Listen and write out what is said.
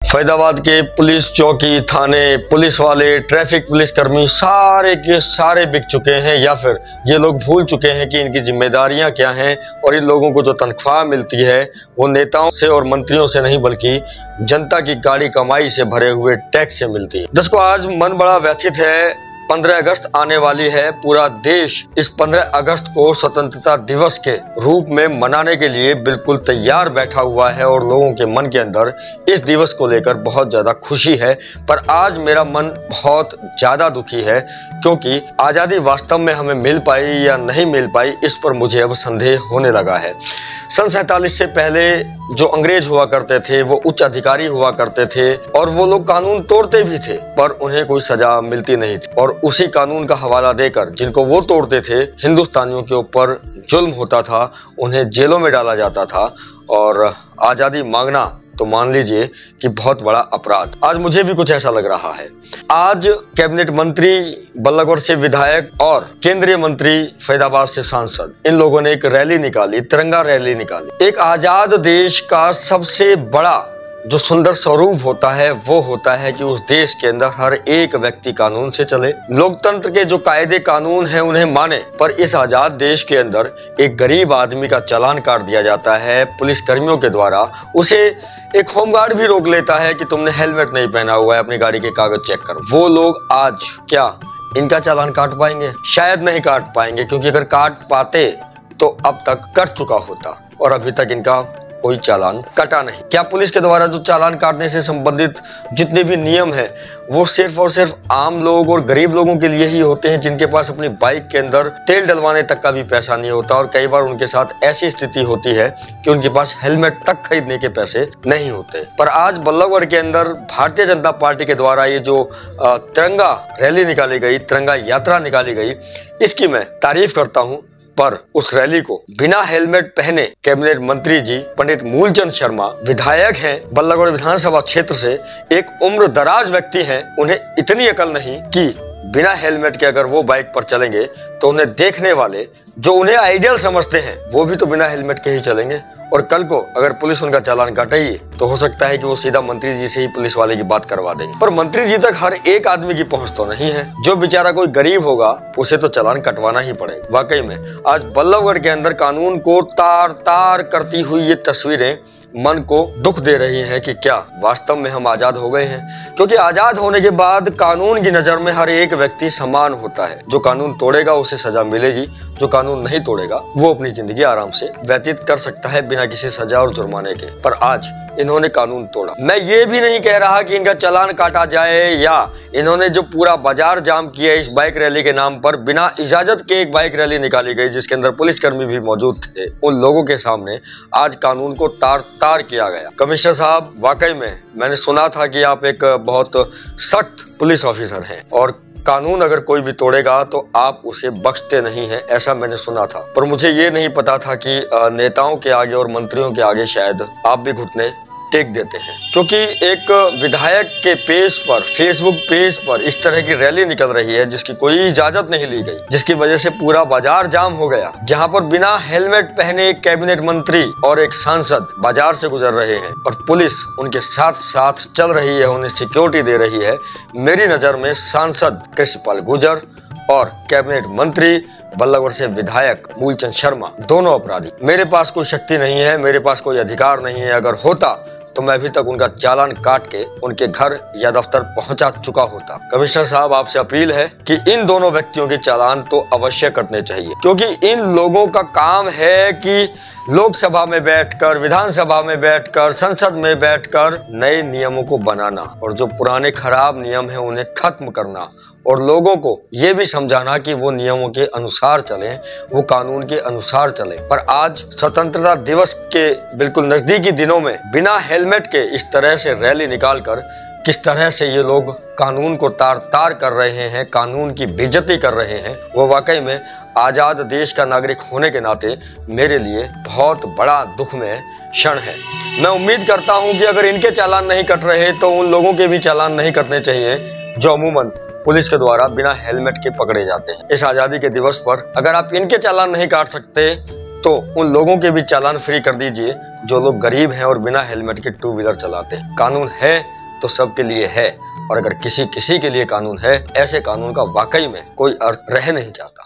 फैजाबाद के पुलिस चौकी, थाने, पुलिस वाले, ट्रैफिक पुलिस कर्मी सारे के सारे बिक चुके हैं, या फिर ये लोग भूल चुके हैं कि इनकी जिम्मेदारियां क्या हैं और इन लोगों को जो तनख्वाह मिलती है वो नेताओं से और मंत्रियों से नहीं बल्कि जनता की गाड़ी कमाई से भरे हुए टैक्स से मिलती है। जिसको आज मन बड़ा व्यथित है। 15 अगस्त आने वाली है। पूरा देश इस 15 अगस्त को स्वतंत्रता दिवस के रूप में मनाने के लिए बिल्कुल तैयार बैठा हुआ है और लोगों के मन के अंदर इस दिवस को लेकर बहुत ज्यादा खुशी है। पर आज मेरा मन बहुत ज्यादा दुखी है क्योंकि आजादी वास्तव में हमें मिल पाई या नहीं मिल पाई, इस पर मुझे अब संदेह होने लगा है। सन 47 से पहले जो अंग्रेज हुआ करते थे वो उच्च अधिकारी हुआ करते थे और वो लोग कानून तोड़ते भी थे पर उन्हें कोई सजा मिलती नहीं थी, और उसी कानून का हवाला देकर जिनको वो तोड़ते थे हिंदुस्तानियों के ऊपर जुल्म होता था, उन्हें जेलों में डाला जाता था। और आजादी मांगना तो मान लीजिए कि बहुत बड़ा अपराध। आज मुझे भी कुछ ऐसा लग रहा है। आज कैबिनेट मंत्री, बल्लभगढ़ से विधायक और केंद्रीय मंत्री, फैजाबाद से सांसद, इन लोगों ने एक रैली निकाली, तिरंगा रैली निकाली। एक आजाद देश का सबसे बड़ा जो सुंदर स्वरूप होता है वो होता है कि उस देश के अंदर हर एक व्यक्ति कानून से चले, लोकतंत्र के जो कायदे कानून हैं उन्हें माने। पर इस आजाद देश के अंदर एक गरीब आदमी का चालान काट दिया जाता है पुलिस कर्मियों के द्वारा। उसे एक होमगार्ड भी रोक लेता है कि तुमने हेलमेट नहीं पहना हुआ है, अपनी गाड़ी के कागज चेक करो। वो लोग आज क्या इनका चालान काट पाएंगे? शायद नहीं काट पाएंगे, क्योंकि अगर काट पाते तो अब तक कट चुका होता और अभी तक इनका कोई चालान कटा नहीं। क्या पुलिस के द्वारा जो चालान काटने से संबंधित जितने भी नियम हैं वो सिर्फ और सिर्फ आम लोग और गरीब लोगों के लिए ही होते हैं, जिनके पास अपनी बाइक के अंदर तेल डलवाने तक का भी पैसा नहीं होता, और कई बार उनके साथ ऐसी स्थिति होती है कि उनके पास हेलमेट तक खरीदने के पैसे नहीं होते। पर आज बल्लभगढ़ के अंदर भारतीय जनता पार्टी के द्वारा ये जो तिरंगा रैली निकाली गई, तिरंगा यात्रा निकाली गई, इसकी मैं तारीफ करता हूँ। पर उस रैली को बिना हेलमेट पहने कैबिनेट मंत्री जी पंडित मूलचंद शर्मा, विधायक हैं बल्लभगढ़ विधानसभा क्षेत्र से, एक उम्र दराज व्यक्ति हैं, उन्हें इतनी अकल नहीं कि बिना हेलमेट के अगर वो बाइक पर चलेंगे तो उन्हें देखने वाले जो उन्हें आइडियल समझते हैं वो भी तो बिना हेलमेट के ही चलेंगे। और कल को अगर पुलिस उनका चालान काटेगी तो हो सकता है कि वो सीधा मंत्री जी से ही पुलिस वाले की बात करवा देंगे। पर मंत्री जी तक हर एक आदमी की पहुंच तो नहीं है। जो बेचारा कोई गरीब होगा उसे तो चालान कटवाना ही पड़ेगा। वाकई में आज बल्लभगढ़ के अंदर कानून को तार तार करती हुई ये तस्वीरें मन को दुख दे रही हैं कि क्या वास्तव में हम आजाद हो गए हैं? क्योंकि आजाद होने के बाद कानून की नजर में हर एक व्यक्ति समान होता है। जो कानून तोड़ेगा उसे सजा मिलेगी, जो कानून नहीं तोड़ेगा वो अपनी जिंदगी आराम से व्यतीत कर सकता है बिना किसी सजा और जुर्माने के। पर आज इन्होंने कानून तोड़ा। मैं ये भी नहीं कह रहा कि इनका चालान काटा जाए या इन्होंने जो पूरा बाजार जाम किया इस बाइक रैली के नाम पर, बिना इजाजत के एक बाइक रैली निकाली गई जिसके अंदर पुलिसकर्मी भी मौजूद थे, उन लोगों के सामने आज कानून को तार तार किया गया। कमिश्नर साहब, वाकई में मैंने सुना था कि आप एक बहुत सख्त पुलिस ऑफिसर हैं और कानून अगर कोई भी तोड़ेगा तो आप उसे बख्शते नहीं हैं, ऐसा मैंने सुना था। पर मुझे ये नहीं पता था कि नेताओं के आगे और मंत्रियों के आगे शायद आप भी घुटने टेक देते हैं। क्योंकि एक विधायक के पेज पर, फेसबुक पेज पर इस तरह की रैली निकल रही है जिसकी कोई इजाजत नहीं ली गई, जिसकी वजह से पूरा बाजार जाम हो गया, जहां पर बिना हेलमेट पहने एक कैबिनेट मंत्री और एक सांसद बाजार से गुजर रहे हैं और पुलिस उनके साथ साथ चल रही है, उन्हें सिक्योरिटी दे रही है। मेरी नजर में सांसद कृष्णपाल गुर्जर और कैबिनेट मंत्री बल्लभगढ़ से विधायक मूलचंद शर्मा दोनों अपराधी। मेरे पास कोई शक्ति नहीं है, मेरे पास कोई अधिकार नहीं है। अगर होता तो मैं अभी तक उनका चालान काट के उनके घर या दफ्तर पहुंचा चुका होता। कमिश्नर साहब, आपसे अपील है कि इन दोनों व्यक्तियों के चालान तो अवश्य कटने चाहिए, क्योंकि इन लोगों का काम है कि लोकसभा में बैठकर, विधानसभा में बैठकर, संसद में बैठकर नए नियमों को बनाना और जो पुराने खराब नियम हैं उन्हें खत्म करना और लोगों को ये भी समझाना कि वो नियमों के अनुसार चलें, वो कानून के अनुसार चलें। पर आज स्वतंत्रता दिवस के बिल्कुल नजदीकी दिनों में बिना हेलमेट के इस तरह से रैली निकालकर किस तरह से ये लोग कानून को तार तार कर रहे हैं, कानून की बेइज्जती कर रहे हैं, वो वाकई में आजाद देश का नागरिक होने के नाते मेरे लिए बहुत बड़ा दुख में क्षण है। मैं उम्मीद करता हूं कि अगर इनके चालान नहीं कट रहे तो उन लोगों के भी चालान नहीं कटने चाहिए जो अमूमन पुलिस के द्वारा बिना हेलमेट के पकड़े जाते हैं। इस आजादी के दिवस पर अगर आप इनके चालान नहीं काट सकते तो उन लोगों के भी चालान फ्री कर दीजिए जो लोग गरीब हैं और बिना हेलमेट के टू व्हीलर चलाते हैं। कानून है तो सबके लिए है, और अगर किसी किसी के लिए कानून है, ऐसे कानून का वाकई में कोई अर्थ रह नहीं जाता।